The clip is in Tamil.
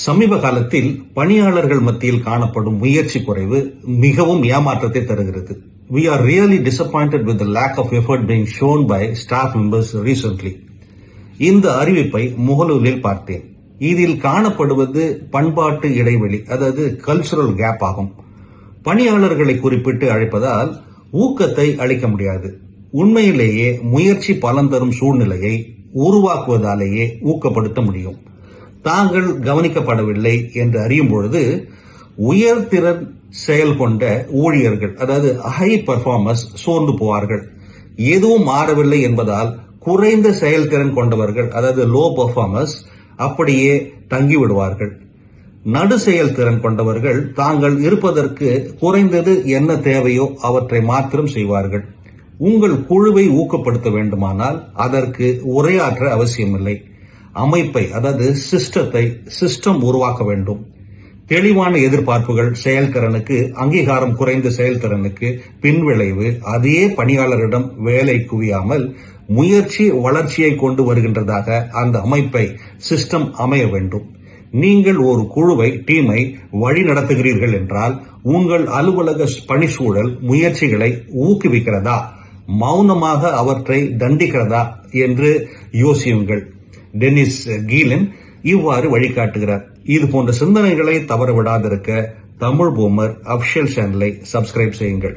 சமீப காலத்தில் பணியாளர்கள் மத்தியில் காணப்படும் முயற்சி குறைவு மிகவும் ஏமாற்றத்தை தருகிறது. We are really disappointed with the lack of effort being shown by staff members recently. இந்த அறிவிப்பை முகநூலில் பார்த்தேன். இதில் காணப்படுவது பண்பாட்டு இடைவெளி, அதாவது கல்ச்சுரல் கேப் ஆகும். பணியாளர்களை குறிப்பிட்டு அழைப்பதால் ஊக்கத்தை அளிக்க முடியாது. உண்மையிலேயே முயற்சி பலன் தரும் சூழ்நிலையை உருவாக்குவதாலேயே ஊக்கப்படுத்த முடியும். தாங்கள் கவனிக்கப்படவில்லை என்று அறியும் பொழுது உயர்திறன் செயல் கொண்ட ஊழியர்கள், அதாவது ஹை பர்ஃபார்மர்ஸ் சோர்ந்து போவார்கள். எதுவும் மாறவில்லை என்பதால் குறைந்த செயல்திறன் கொண்டவர்கள், அதாவது லோ பர்ஃபார்மர்ஸ் அப்படியே தங்கிவிடுவார்கள். நடு செயல்திறன் கொண்டவர்கள் தாங்கள் இருப்பதற்கு குறைந்தது என்ன தேவையோ அவற்றை மாத்திரம் செய்வார்கள். உங்கள் குழுவை ஊக்கப்படுத்த வேண்டுமானால் அதற்கு உரையாற்ற அவசியமில்லை. அமைப்பை, அதாவது சிஸ்டம் உருவாக்க வேண்டும். தெளிவான எதிர்பார்ப்புகள் செயல்திறனுக்கு, அங்கீகாரம் குறைந்த செயல்திறனுக்கு பின்விளைவு அதே பணியாளரிடம் வேலை குவியாமல் முயற்சி வளர்ச்சியை கொண்டு வருகின்றதாக அந்த அமைப்பை சிஸ்டம் அமைய வேண்டும். நீங்கள் ஒரு குழுவை, டீமை வழி நடத்துகிறீர்கள் என்றால் உங்கள் அலுவலக பணிச்சூழல் முயற்சிகளை ஊக்குவிக்கிறதா, மௌனமாக அவற்றை தண்டிக்கிறதா என்று யோசியுங்கள். டெனிஸ் கீலன் இவ்வாறு வழிகாட்டுகிறார். இது போன்ற சிந்தனைகளை தவற விடாதிருக்க தமிழ் பூமர் அபிஷியல் சேனலை சப்ஸ்கிரைப் செய்யுங்கள்.